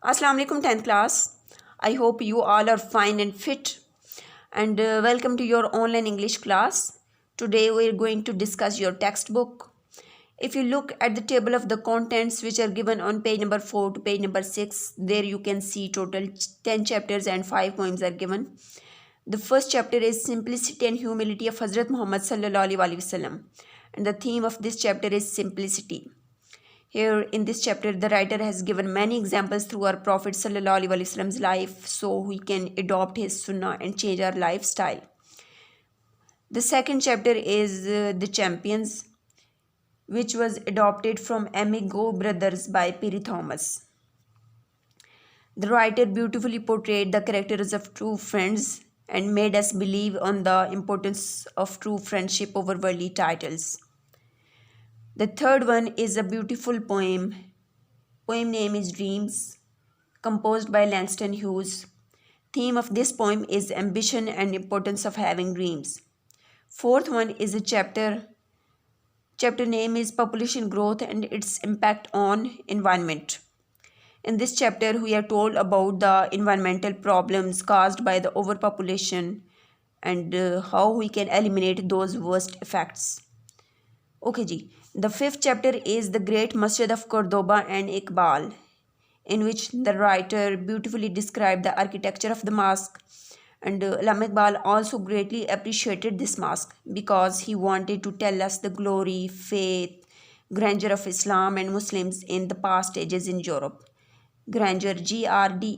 Assalamu alaikum 10th class. I hope you all are fine and fit and welcome to your online English class. Today we are going to discuss your textbook. If you look at the table of the contents which are given on page number 4 to page number 6, there you can see total 10 chapters and 5 poems are given. The first chapter is Simplicity and Humility of Hazrat Muhammad sallallahu alaihi wasallam, and the theme of this chapter is simplicity. Here in this chapter, the writer has given many examples through our Prophet Sallallahu Alaihi Wasallam's life so we can adopt his sunnah and change our lifestyle. The second chapter is The Champions, which was adopted from Amigo Brothers by Piri Thomas. The writer beautifully portrayed the characters of true friends and made us believe on the importance of true friendship over worldly titles. The third one is a beautiful poem. Poem name is Dreams, composed by Langston Hughes. Theme of this poem is ambition and importance of having dreams. Fourth one is a chapter. Chapter name is Population Growth and its impact on environment. In this chapter, we are told about the environmental problems caused by the overpopulation and how we can eliminate those worst effects. Okay ji. The fifth chapter is The Great Masjid of Cordoba and Iqbal, in which the writer beautifully described the architecture of the mosque, and Allama Iqbal also greatly appreciated this mosque because he wanted to tell us the glory, faith, grandeur of Islam and Muslims in the past ages in Europe. Grandeur, Grandeur.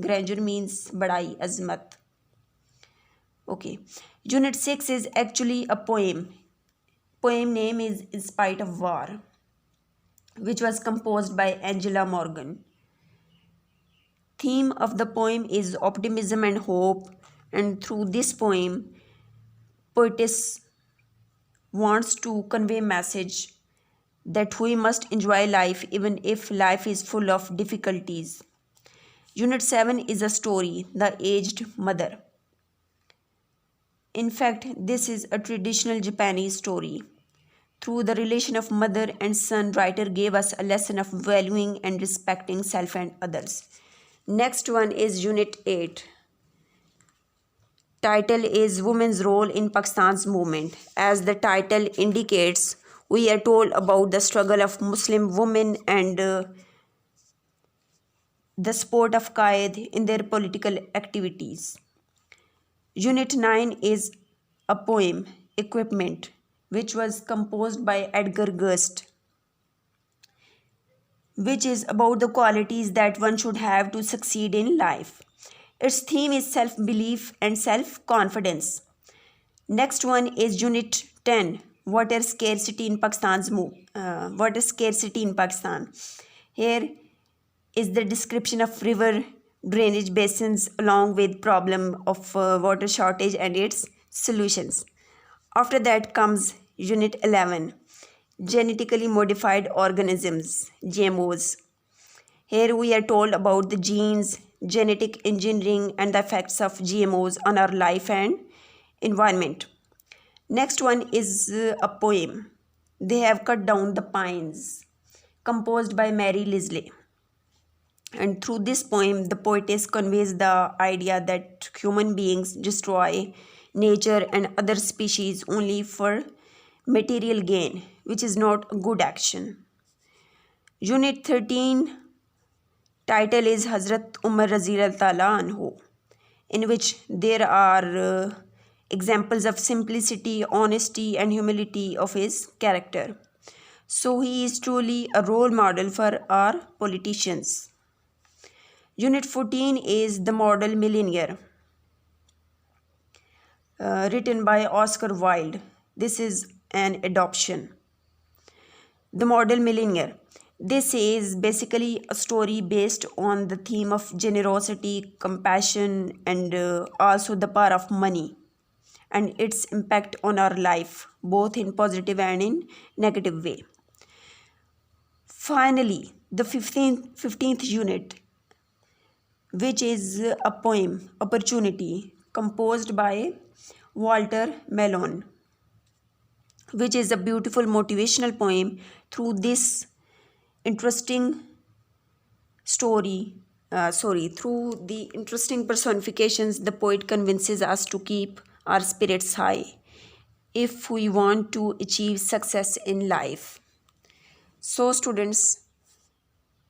Grandeur means badai, azmat. Okay. Unit 6 is actually a poem. Poem name is In Spite of War, which was composed by Angela Morgan. Theme of the poem is optimism and hope, and through this poem, poetess wants to convey message that we must enjoy life even if life is full of difficulties. Unit 7 is a story, The Aged Mother. In fact, this is a traditional Japanese story. Through the relation of mother and son, writer gave us a lesson of valuing and respecting self and others. Next one is Unit 8. Title is Women's Role in Pakistan's Movement. As the title indicates, we are told about the struggle of Muslim women and the support of Qaid in their political activities. Unit 9 is a poem, Equipment, which was composed by Edgar Guest, which is about the qualities that one should have to succeed in life. Its theme is self-belief and self-confidence. Next one is Unit 10, Water Scarcity in Water Scarcity in Pakistan. Here is the description of river drainage basins along with problem of water shortage and its solutions. After that comes Unit 11, Genetically Modified Organisms, GMOs. Here we are told about the genes, genetic engineering and the effects of GMOs on our life and environment. Next one is a poem, They Have Cut Down the Pines, composed by Mary Leslie. And through this poem, the poetess conveys the idea that human beings destroy nature and other species only for material gain, which is not a good action. Unit 13, title is Hazrat Umar Raziyallahu Ta'ala Anhu, in which there are examples of simplicity, honesty and humility of his character. So he is truly a role model for our politicians. Unit 14 is The Model Millionaire, written by Oscar Wilde. This is an adoption. The Model Millionaire. This is basically a story based on the theme of generosity, compassion, and also the power of money and its impact on our life, both in positive and in negative way. Finally, the 15th unit, which is a poem, Opportunity, composed by Walter Mellon, which is a beautiful motivational poem. Through this interesting through the interesting personifications, the poet convinces us to keep our spirits high if we want to achieve success in life. So, students,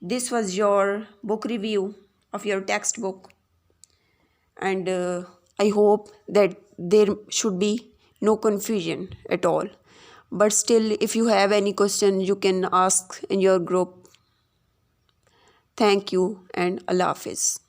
this was your book review of your textbook, and I hope that there should be no confusion at all. But still, if you have any question, you can ask in your group. Thank you and Allah Hafiz.